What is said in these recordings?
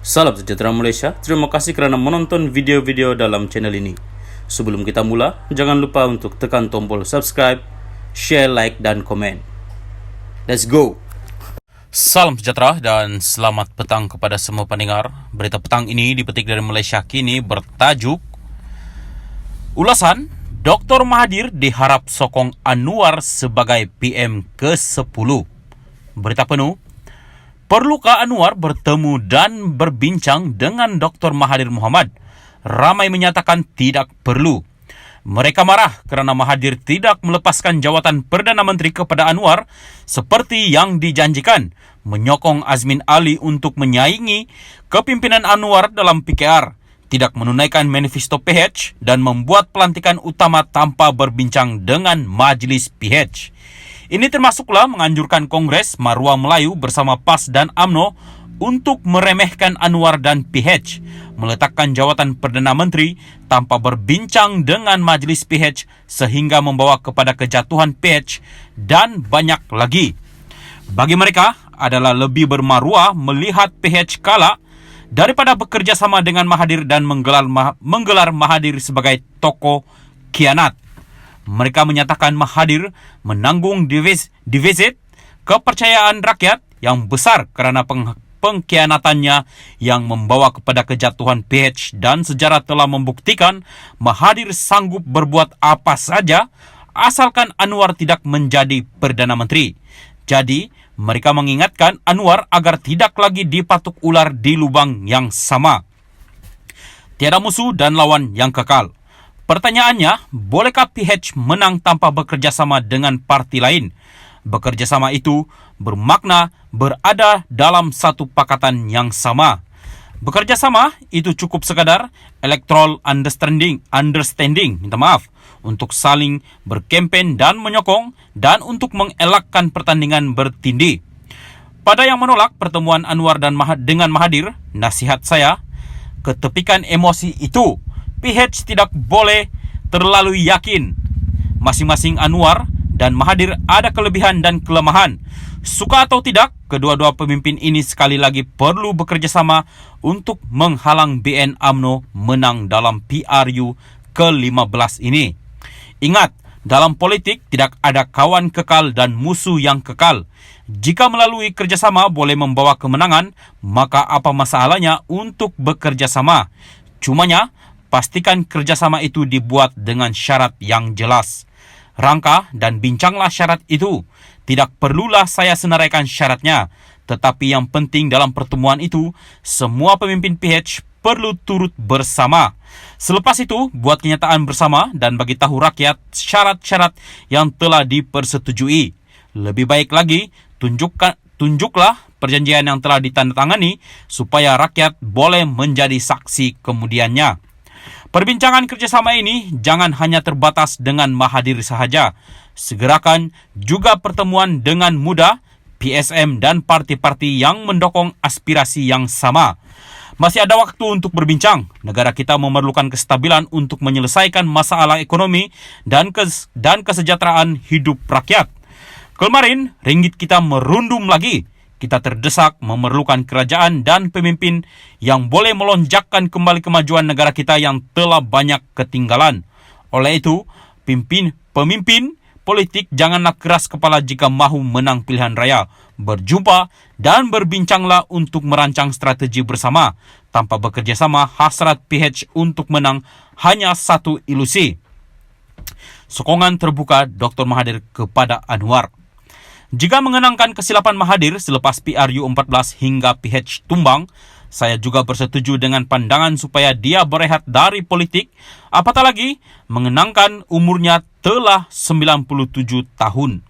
Salam sejahtera Malaysia, terima kasih kerana menonton video-video dalam channel ini. Sebelum kita mula, jangan lupa untuk tekan tombol subscribe, share, like, dan komen. Let's go! Salam sejahtera dan selamat petang kepada semua pendengar. Berita petang ini dipetik dari Malaysia Kini bertajuk Ulasan, Dr. Mahathir diharap sokong Anwar sebagai PM ke-10. Berita penuh, perlukah Anwar bertemu dan berbincang dengan Dr. Mahathir Mohamad? Ramai menyatakan tidak perlu. Mereka marah kerana Mahathir tidak melepaskan jawatan Perdana Menteri kepada Anwar seperti yang dijanjikan, menyokong Azmin Ali untuk menyaingi kepimpinan Anwar dalam PKR, tidak menunaikan manifesto PH dan membuat pelantikan utama tanpa berbincang dengan Majlis PH. Ini termasuklah menganjurkan Kongres Maruah Melayu bersama PAS dan UMNO untuk meremehkan Anwar dan PH, meletakkan jawatan Perdana Menteri tanpa berbincang dengan Majlis PH sehingga membawa kepada kejatuhan PH dan banyak lagi. Bagi mereka adalah lebih bermaruah melihat PH kalah daripada bekerja sama dengan Mahathir dan menggelar Mahathir sebagai tokoh khianat. Mereka menyatakan Mahathir menanggung defisit kepercayaan rakyat yang besar kerana pengkhianatannya yang membawa kepada kejatuhan PH, dan sejarah telah membuktikan Mahathir sanggup berbuat apa saja asalkan Anwar tidak menjadi Perdana Menteri. Jadi, mereka mengingatkan Anwar agar tidak lagi dipatuk ular di lubang yang sama. Tiada musuh dan lawan yang kekal. Pertanyaannya, bolehkah PH menang tanpa bekerjasama dengan parti lain? Bekerjasama itu bermakna berada dalam satu pakatan yang sama. Bekerjasama itu cukup sekadar electoral understanding, untuk saling berkempen dan menyokong dan untuk mengelakkan pertandingan bertindih. Pada yang menolak pertemuan Anwar dengan Mahathir, nasihat saya, ketepikan emosi itu. PH tidak boleh terlalu yakin. Masing-masing Anwar dan Mahathir ada kelebihan dan kelemahan. Suka atau tidak, kedua-dua pemimpin ini sekali lagi perlu bekerjasama untuk menghalang BN UMNO menang dalam PRU ke-15 ini. Ingat, dalam politik tidak ada kawan kekal dan musuh yang kekal. Jika melalui kerjasama boleh membawa kemenangan, maka apa masalahnya untuk bekerjasama? Cumanya, pastikan kerjasama itu dibuat dengan syarat yang jelas. Rangka dan bincanglah syarat itu. Tidak perlulah saya senaraikan syaratnya. Tetapi yang penting dalam pertemuan itu, semua pemimpin PH perlu turut bersama. Selepas itu, buat kenyataan bersama dan bagi tahu rakyat syarat-syarat yang telah dipersetujui. Lebih baik lagi, tunjuklah perjanjian yang telah ditandatangani supaya rakyat boleh menjadi saksi kemudiannya. Perbincangan kerjasama ini jangan hanya terbatas dengan Mahathir sahaja. Segerakan juga pertemuan dengan MUDA, PSM dan parti-parti yang mendukung aspirasi yang sama. Masih ada waktu untuk berbincang. Negara kita memerlukan kestabilan untuk menyelesaikan masalah ekonomi dan kesejahteraan hidup rakyat. Kemarin, ringgit kita merundum lagi. Kita terdesak memerlukan kerajaan dan pemimpin yang boleh melonjakkan kembali kemajuan negara kita yang telah banyak ketinggalan. Oleh itu, pemimpin politik janganlah keras kepala jika mahu menang pilihan raya. Berjumpa dan berbincanglah untuk merancang strategi bersama. Tanpa bekerjasama, hasrat PH untuk menang hanya satu ilusi. Sokongan terbuka Dr. Mahathir kepada Anwar. Jika mengenangkan kesilapan Mahathir selepas PRU 14 hingga PH tumbang, saya juga bersetuju dengan pandangan supaya dia berehat dari politik, apatah lagi mengenangkan umurnya telah 97 tahun.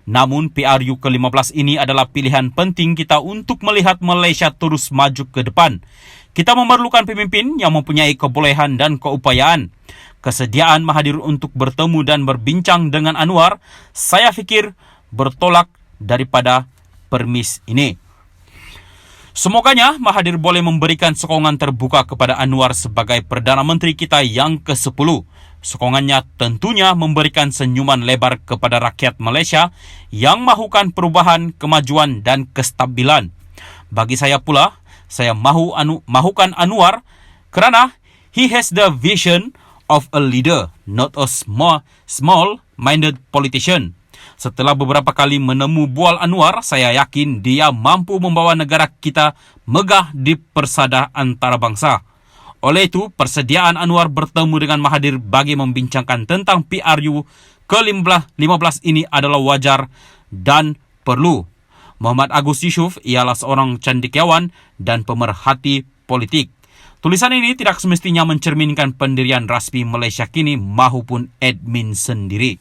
Namun PRU ke-15 ini adalah pilihan penting kita untuk melihat Malaysia terus maju ke depan. Kita memerlukan pemimpin yang mempunyai kebolehan dan keupayaan. Kesediaan Mahathir untuk bertemu dan berbincang dengan Anwar, saya fikir bertolak daripada permis ini. Semoganya Mahathir boleh memberikan sokongan terbuka kepada Anwar sebagai Perdana Menteri kita yang ke-10. Sokongannya tentunya memberikan senyuman lebar kepada rakyat Malaysia yang mahukan perubahan, kemajuan dan kestabilan. Bagi saya pula, saya mahukan Anwar kerana he has the vision of a leader, not a small-minded politician. Setelah beberapa kali menemu bual Anwar, saya yakin dia mampu membawa negara kita megah di persada antarabangsa. Oleh itu, persediaan Anwar bertemu dengan Mahathir bagi membincangkan tentang PRU ke-15 ini adalah wajar dan perlu. Muhammad Agus Yusof ialah seorang cendekiawan dan pemerhati politik. Tulisan ini tidak semestinya mencerminkan pendirian rasmi Malaysia kini maupun admin sendiri.